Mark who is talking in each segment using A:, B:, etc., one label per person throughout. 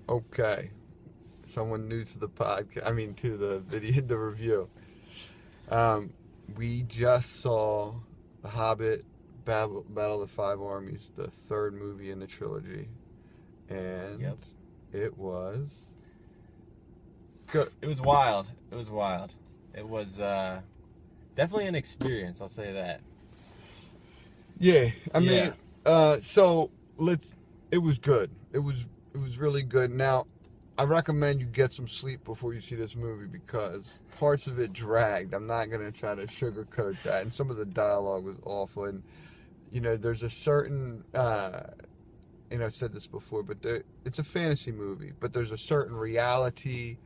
A: Okay. Someone new to the podcast. I mean, to the video, the review. We just saw The Hobbit, Battle of the Five Armies, the third movie in the trilogy, and it was good.
B: It was wild. It was wild. It was definitely an experience. I'll say that.
A: Yeah, I mean, so it was good. It was really good. Now, I recommend you get some sleep before you see this movie because parts of it dragged. I'm not going to try to sugarcoat that. And some of the dialogue was awful. And, there's a certain, I've said this before, but it's a fantasy movie. But there's a certain reality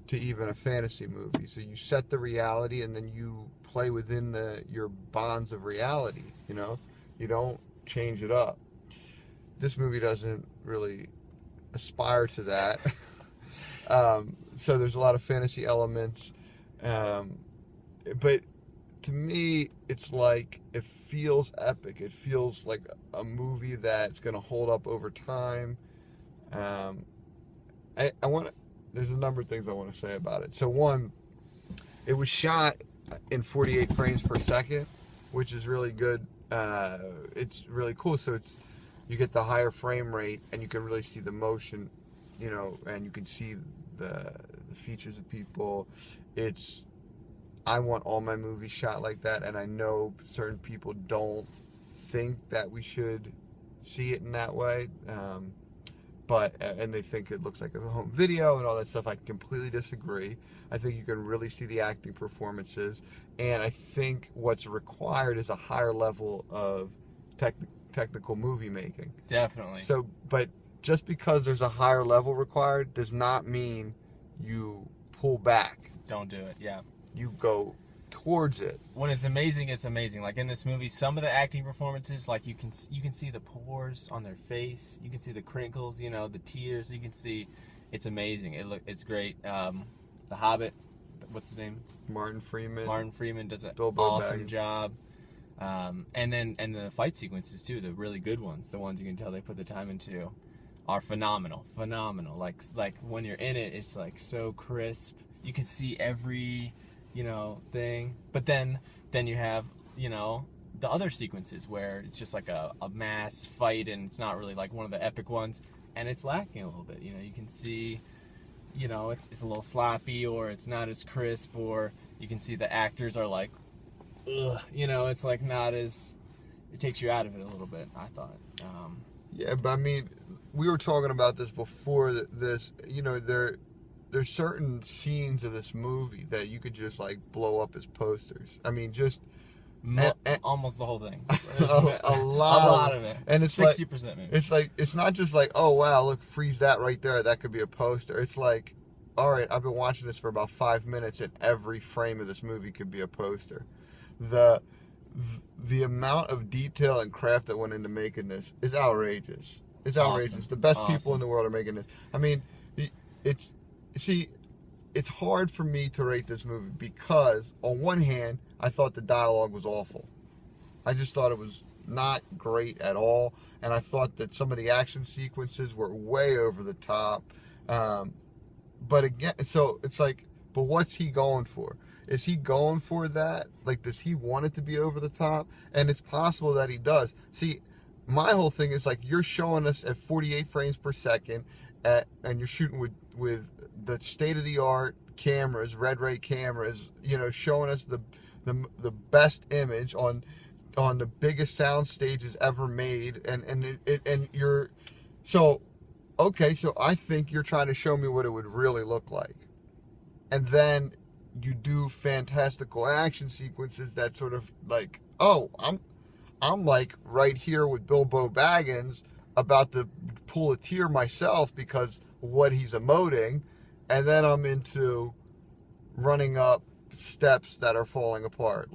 A: to even a fantasy movie. So you set the reality and then you play within your bonds of reality, You don't change it up. This movie doesn't really aspire to that. So there's a lot of fantasy elements. But to me, it's like, it feels epic. It feels like a movie that's going to hold up over time. There's a number of things I want to say about it. So one, it was shot in 48 frames per second, which is really good. It's really cool. So you get the higher frame rate and you can really see the motion, and you can see the features of people. I want all my movies shot like that, and I know certain people don't think that we should see it in that way. And they think it looks like a home video and all that stuff. I completely disagree. I think you can really see the acting performances, and I think what's required is a higher level of technical movie making.
B: Definitely.
A: So, but just because there's a higher level required does not mean you pull back.
B: Don't do it. Yeah.
A: You go towards it.
B: When it's amazing, it's amazing. Like in this movie, some of the acting performances, like you can see the pores on their face, you can see the crinkles, the tears. You can see, it's amazing. It's great. The Hobbit, what's his name?
A: Martin Freeman.
B: Martin Freeman does an
A: Bilbo
B: awesome
A: Baggins.
B: job. And the fight sequences too, the really good ones, the ones you can tell they put the time into, are phenomenal. Like when you're in it, it's like so crisp. You can see every thing, but then you have the other sequences where it's just like a mass fight and it's not really like one of the epic ones, and it's lacking a little bit. You can see it's a little sloppy, or it's not as crisp, or you can see the actors are like, ugh, it's like not as, it takes you out of it a little bit, I thought.
A: Yeah, but I mean, we were talking about this before this, there's certain scenes of this movie that you could just like blow up as posters. I mean, just
B: almost the whole thing.
A: a lot
B: of it.
A: And it's
B: 60%
A: like,
B: maybe.
A: It's not just like, oh wow, look, freeze that right there. That could be a poster. It's like, all right, I've been watching this for about 5 minutes, and every frame of this movie could be a poster. The amount of detail and craft that went into making this is outrageous. It's outrageous.
B: Awesome.
A: The best people in the world are making this. I mean, it's hard for me to rate this movie because, on one hand, I thought the dialogue was awful. I just thought it was not great at all, and I thought that some of the action sequences were way over the top. But again, so it's like, but what's he going for? Is he going for that? Like, does he want it to be over the top? And it's possible that he does. See, my whole thing is like, you're showing us at 48 frames per second, and you're shooting with the state-of-the-art cameras, red ray cameras, showing us the best image on the biggest sound stages ever made, and you're so okay. So I think you're trying to show me what it would really look like, and then you do fantastical action sequences that sort of like, oh, I'm like right here with Bilbo Baggins about to pull a tear myself because what he's emoting, and then I'm into running up steps that are falling apart,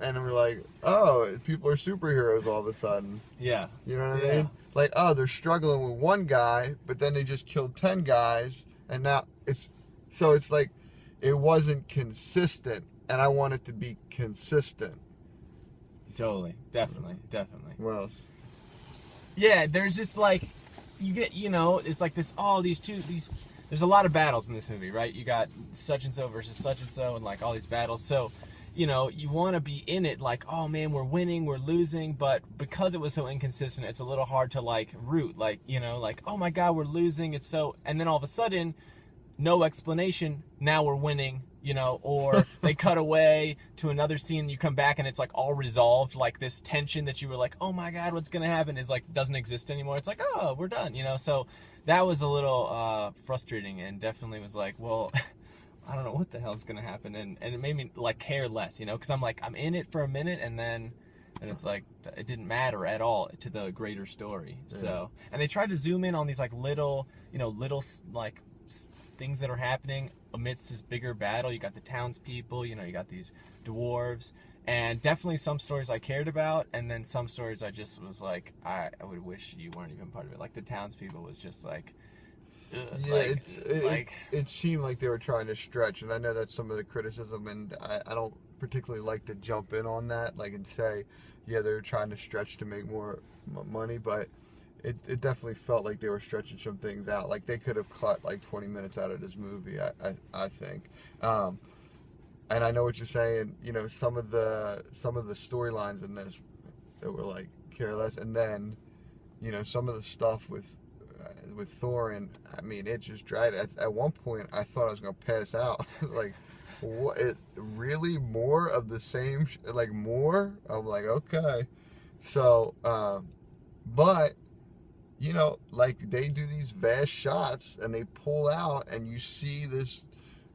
A: and we're like, oh, people are superheroes all of a sudden.
B: Yeah.
A: You know what I mean? Like, oh, they're struggling with one guy, but then they just killed 10 guys, and now it's like, it wasn't consistent, and I want it to be consistent.
B: Totally. Definitely.
A: What else?
B: Yeah, there's just like, you get, it's like this. Oh, these. There's a lot of battles in this movie, right? You got such and so versus such and so, and like all these battles. So, you want to be in it, like, oh man, we're winning, we're losing, but because it was so inconsistent, it's a little hard to like root, like, like, oh my God, we're losing. It's so, and then all of a sudden, no explanation. Now we're winning. Or they cut away to another scene, you come back and it's like all resolved, like this tension that you were like, oh my God, what's gonna happen is like doesn't exist anymore. It's like, oh, we're done, so that was a little frustrating, and definitely was like, well, I don't know what the hell's gonna happen, and it made me like care less, because I'm like, I'm in it for a minute, and it's like it didn't matter at all to the greater story. Yeah. So, and they tried to zoom in on these like little like things that are happening amidst this bigger battle. You got the townspeople, you got these dwarves, and definitely some stories I cared about, and then some stories I just was like, I would wish you weren't even part of it. Like the townspeople was just like,
A: yeah, it seemed like they were trying to stretch, and I know that's some of the criticism, and I don't particularly like to jump in on that, like, and say, yeah, they're trying to stretch to make more money, but it definitely felt like they were stretching some things out. Like they could have cut like 20 minutes out of this movie, I think. And I know what you're saying. Some of the storylines in this that were like careless, and then some of the stuff with Thorin. I mean, it just dragged. At one point, I thought I was gonna pass out. Like, what? Really more of the same? Like more? I'm like, okay. So, but. Like they do these vast shots and they pull out and you see this,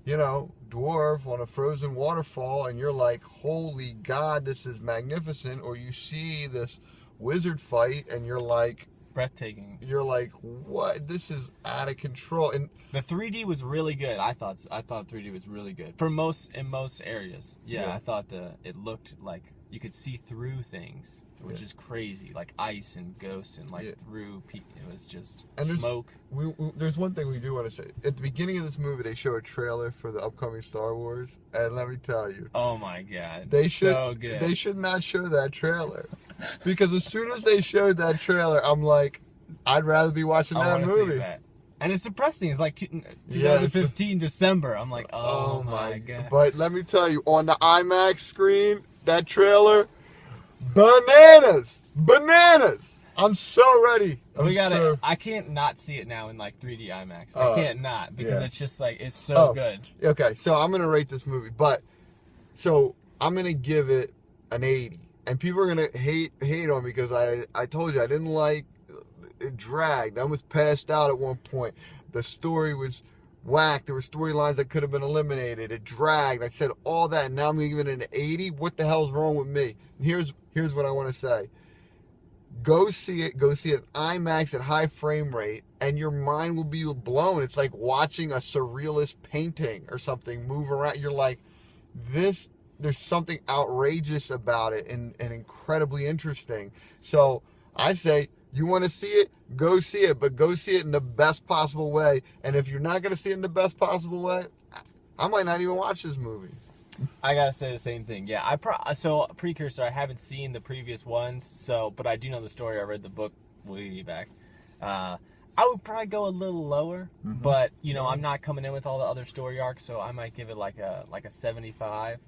A: dwarf on a frozen waterfall and you're like, holy God, this is magnificent. Or you see this wizard fight and you're like,
B: breathtaking.
A: You're like, what? This is out of control. And
B: the 3D was really good. I thought 3D was really good in most areas. Yeah. I thought it looked like you could see through things, which is crazy, like ice and ghosts and like through people. It was just smoke.
A: There's one thing we do want to say. At the beginning of this movie, they show a trailer for the upcoming Star Wars, and let me tell you,
B: oh my God,
A: so good. They should not show that trailer, because as soon as they showed that trailer, I'm like, I'd rather be watching that movie.
B: See that. And it's depressing. It's like 2015 December. I'm like, oh my God.
A: But let me tell you, on the IMAX screen, that trailer, bananas. I'm so ready.
B: I can't not see it now in like 3D IMAX. I can't not, because it's just like, it's so good.
A: Okay, so I'm gonna rate this movie, so I'm gonna give it an 80, and people are gonna hate on me because I told you I didn't like it. Dragged. I was passed out at one point. The story was whack. There were storylines that could have been eliminated. It dragged. I said all that. Now I'm giving it an 80. What the hell's wrong with me? And here's what I want to say. Go see it. Go see it in IMAX at high frame rate, and your mind will be blown. It's like watching a surrealist painting or something move around. You're like, this. There's something outrageous about it and incredibly interesting. So I say, you want to see it? Go see it, but go see it in the best possible way. And if you're not going to see it in the best possible way, I might not even watch this movie.
B: I gotta say the same thing. Yeah, so precursor. I haven't seen the previous ones, but I do know the story. I read the book way back. I would probably go a little lower, but I'm not coming in with all the other story arcs, so I might give it like a 75.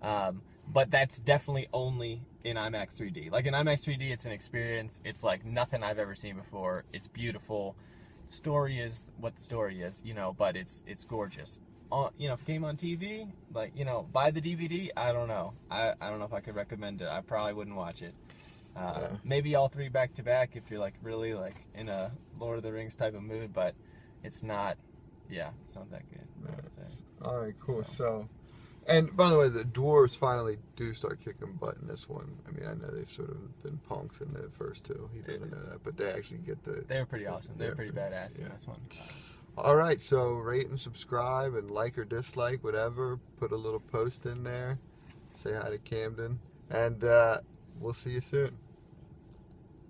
B: But that's definitely only in IMAX 3D. Like in IMAX 3D, it's an experience. It's like nothing I've ever seen before. It's beautiful. Story is what the story is, but it's gorgeous. If it came on TV, like, buy the DVD, I don't know. I don't know if I could recommend it. I probably wouldn't watch it. Maybe all three back to back if you're like really like in a Lord of the Rings type of mood, but it's not that good. I would say.
A: All right, cool. So, and by the way, the dwarves finally do start kicking butt in this one. I mean, I know they've sort of been punks in the first two. He doesn't know that, but they actually get
B: They were pretty awesome. They were pretty badass in this one.
A: All right, so rate and subscribe and like or dislike, whatever. Put a little post in there. Say hi to Camden, and we'll see you soon.